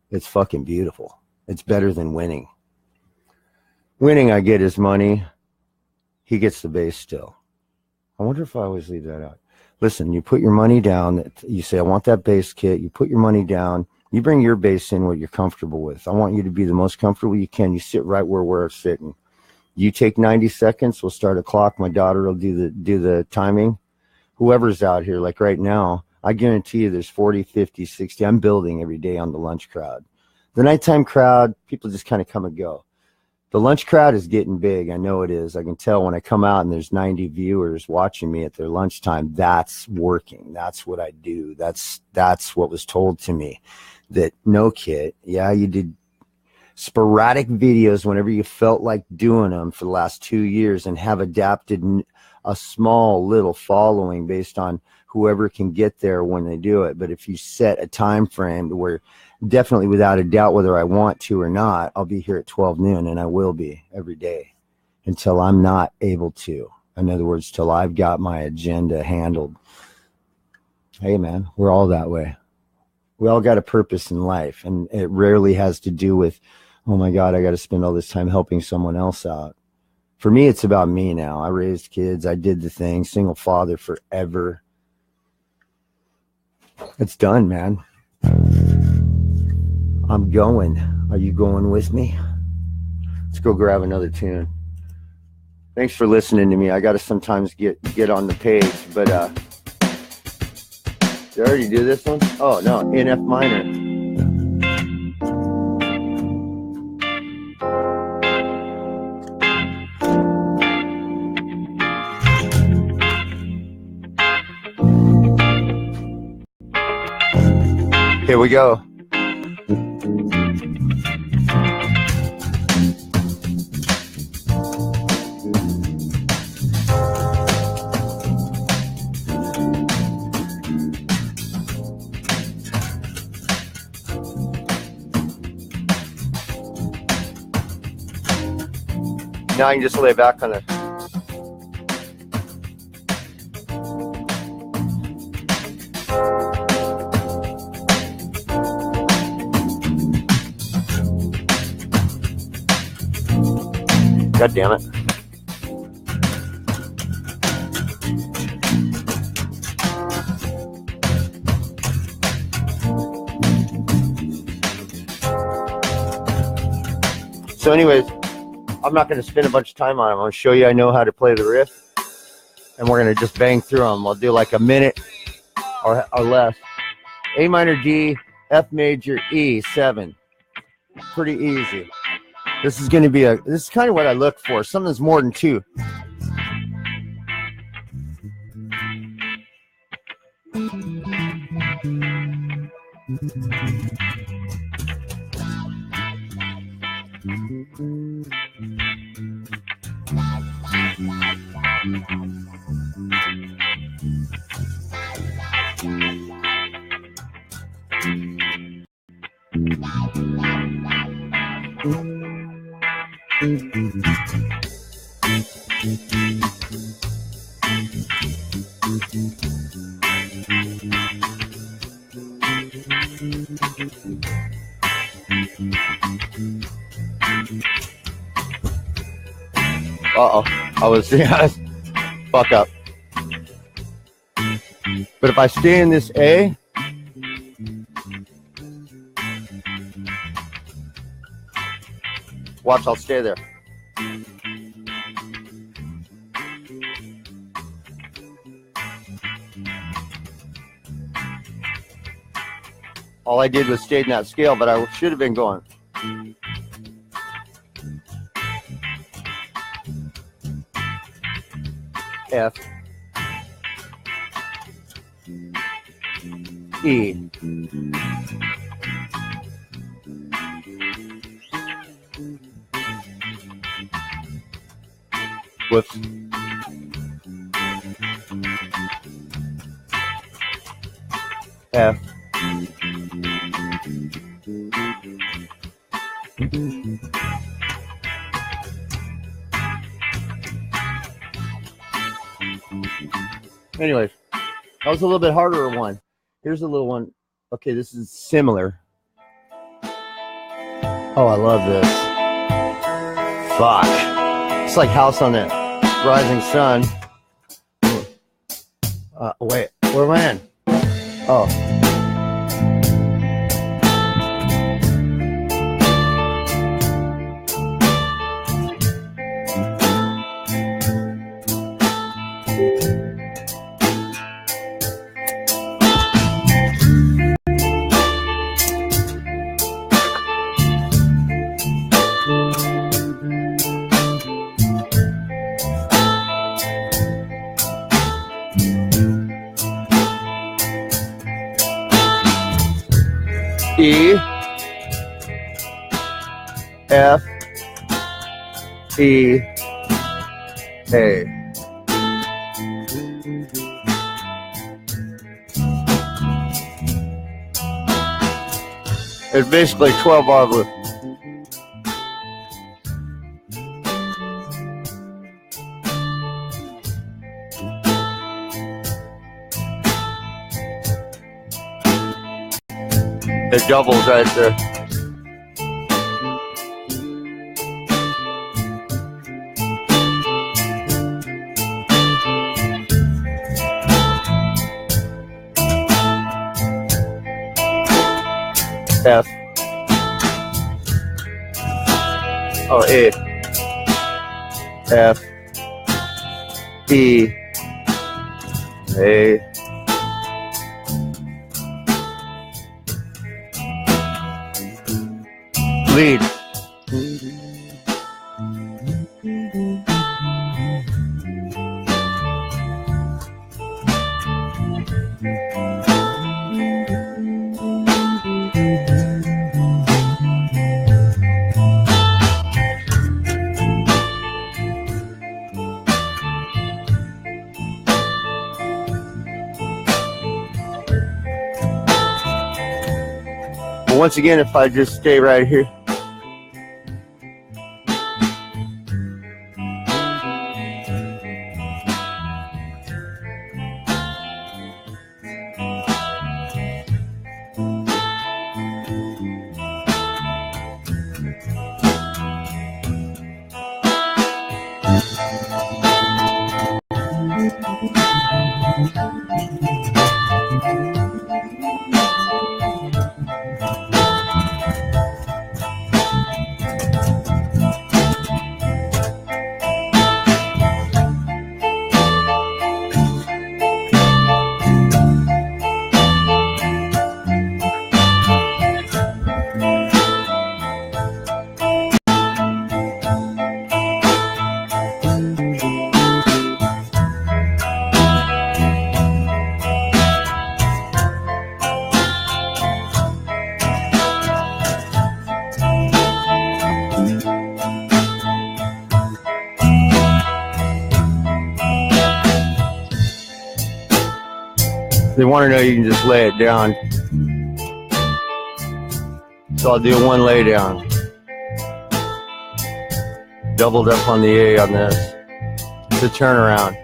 It's fucking beautiful. It's better than winning. Winning, I get his money. He gets the bass still. I wonder if I always leave that out. Listen, you put your money down. You say, I want that bass kit. You put your money down. You bring your bass in what you're comfortable with. I want you to be the most comfortable you can. You sit right where we're sitting. You take 90 seconds. We'll start a clock. My daughter will do the timing. Whoever's out here, like right now, I guarantee you there's 40, 50, 60. I'm building every day on the lunch crowd. The nighttime crowd, people just kind of come and go. The lunch crowd is getting big. I know it is. I can tell when I come out and there's 90 viewers watching me at their lunchtime. That's working. That's what I do. That's what was told to me. That no, kid, yeah, you did sporadic videos whenever you felt like doing them for the last 2 years and have adapted a small little following based on whoever can get there when they do it. But if you set a time frame where definitely without a doubt, whether I want to or not, I'll be here at 12 noon, and I will be every day until I'm not able to. In other words, till I've got my agenda handled. Hey, man, we're all that way. We all got a purpose in life, and it rarely has to do with, oh my God, I got to spend all this time helping someone else out. For me, it's about me now. I raised kids. I did the thing. Single father forever. It's done, man. I'm going. Are you going with me? Let's go grab another tune. Thanks for listening to me. I got to sometimes get on the page, but did I already do this one? Oh, no, in F minor. Here we go. Now I can just lay back on it. God damn it. So anyways, I'm not going to spend a bunch of time on them. I'm going to show you I know how to play the riff. And we're going to just bang through them. I'll do like a minute or less. A minor D, F major, E, 7. Pretty easy. This is going to be this is kind of what I look for. Something that's more than 2. Uh-oh, I was fuck up. But if I stay in this A, watch, I'll stay there. All I did was stay in that scale, but I should have been going. F, E, whoops, F, anyways, that was a little bit harder one. Here's a little one. Okay, this is similar. Oh, I love this. Fuck. It's like House on the Rising Sun. Wait, where am I in? Oh. E, F, E, A. It's basically 12 bar with it doubles right there. F. Oh, A. F. E. A. Lead. But once again, if I just stay right here. they want to know you can just lay it down. So I'll do one lay down. Doubled up on the A on this. It's a turnaround.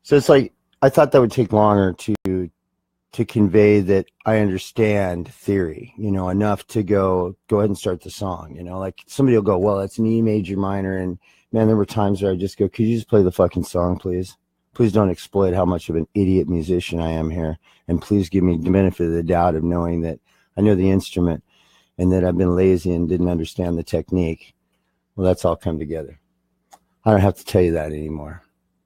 So it's like, I thought that would take longer to convey that I understand theory, you know, enough to go ahead and start the song, you know, like somebody will go, well, it's an E major minor. And man, there were times where I just go, could you just play the fucking song, please? Please don't exploit how much of an idiot musician I am here. And please give me the benefit of the doubt of knowing that I know the instrument and that I've been lazy and didn't understand the technique. Well, that's all come together. I don't have to tell you that anymore.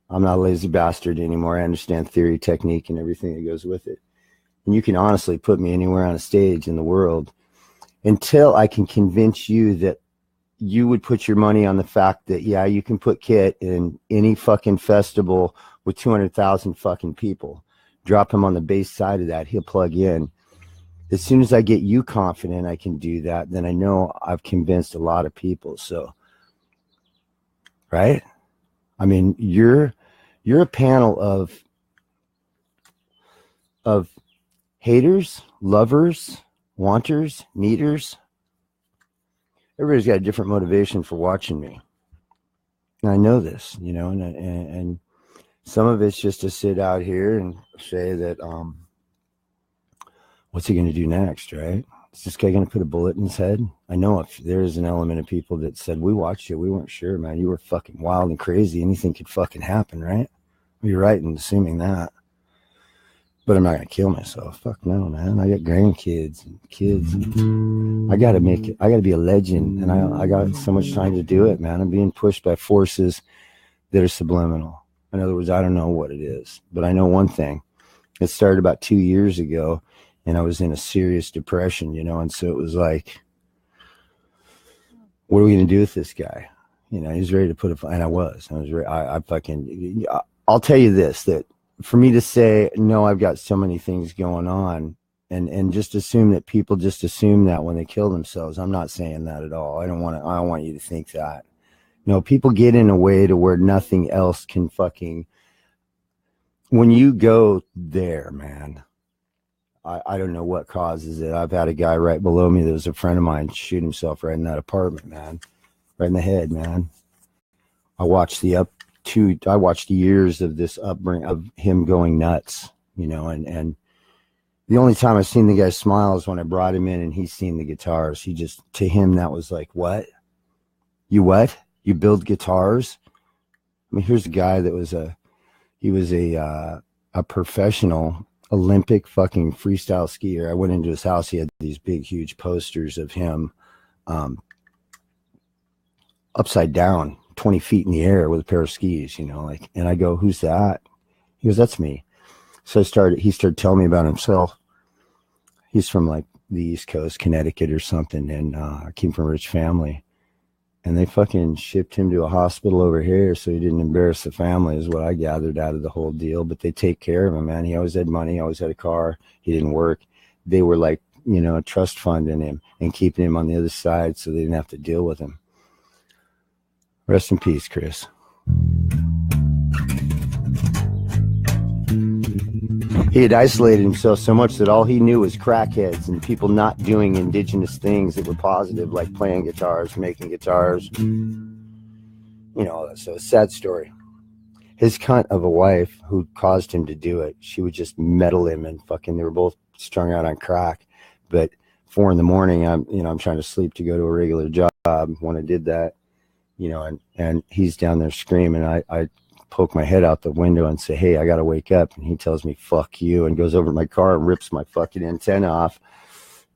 I'm not a lazy bastard anymore. I understand theory, technique, and everything that goes with it. And you can honestly put me anywhere on a stage in the world until I can convince you that you would put your money on the fact that, yeah, you can put Kit in any fucking festival with 200,000 fucking people. Drop him on the bass side of that. He'll plug in. As soon as I get you confident I can do that, then I know I've convinced a lot of people. So, right? I mean, you're a panel of haters, lovers, wanters, needers. Everybody's got a different motivation for watching me. And I know this, you know, and some of it's just to sit out here and say that, what's he going to do next, right? Is this guy going to put a bullet in his head? I know if there is an element of people that said, we watched you, we weren't sure, man. You were fucking wild and crazy. Anything could fucking happen, right? You're right in assuming that. But I'm not going to kill myself. Fuck no, man. I got grandkids and kids. I got to make it. I got to be a legend. And I got so much time to do it, man. I'm being pushed by forces that are subliminal. In other words, I don't know what it is. But I know one thing. It started about 2 years ago. And I was in a serious depression, you know, and so it was like, what are we going to do with this guy? You know, he's ready to put a, and I was ready. I'll tell you this, that for me to say, no, I've got so many things going on and just assume that people just assume that when they kill themselves. I'm not saying that at all. I don't want you to think that. No, people get in a way to where nothing else can fucking, when you go there, man, I don't know what causes it. I've had a guy right below me that was a friend of mine shoot himself right in that apartment, man. Right in the head, man. I watched years of this upbringing of him going nuts, you know, and the only time I've seen the guy smile is when I brought him in and he's seen the guitars. He just, to him, that was like, what? You what? You build guitars? I mean, here's a guy that was a professional Olympic fucking freestyle skier. I went into his house. He had these big, huge posters of him upside down, 20 feet in the air with a pair of skis, you know, like, and I go, who's that? He goes, that's me. So he started telling me about himself. He's from like the East Coast, Connecticut or something. And I came from a rich family. And they fucking shipped him to a hospital over here so he didn't embarrass the family, is what I gathered out of the whole deal. But they take care of him, man. He always had money, always had a car. He didn't work. They were like you know, a trust fund in him and keeping him on the other side so they didn't have to deal with him. Rest in peace, Chris. He had isolated himself so much that all he knew was crackheads and people not doing indigenous things that were positive, like playing guitars, making guitars, you know. So sad story. His cunt of a wife who caused him to do it, she would just meddle him and fucking, they were both strung out on crack. But 4 a.m, I'm trying to sleep to go to a regular job when I did that, you know, and he's down there screaming. I poke my head out the window and say, hey, I gotta wake up. And he tells me, fuck you, and goes over to my car and rips my fucking antenna off.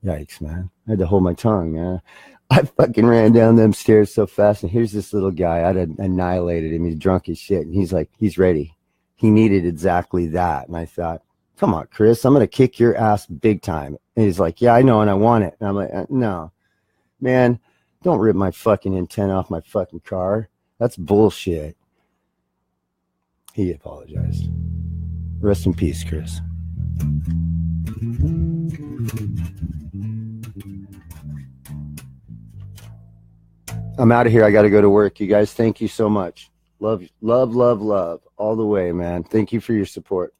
Yikes, man. I had to hold my tongue, man. I fucking ran down them stairs so fast, and here's this little guy. I'd annihilated him. He's drunk as shit, and he's like, he's ready. He needed exactly that. And I thought, come on, Chris, I'm gonna kick your ass big time. And he's like, yeah, I know, and I want it. And I'm like, no, man, don't rip my fucking antenna off my fucking car. That's bullshit. He apologized. Rest in peace, Chris. I'm out of here. I got to go to work. You guys, thank you so much. Love, love, love, love all the way, man. Thank you for your support.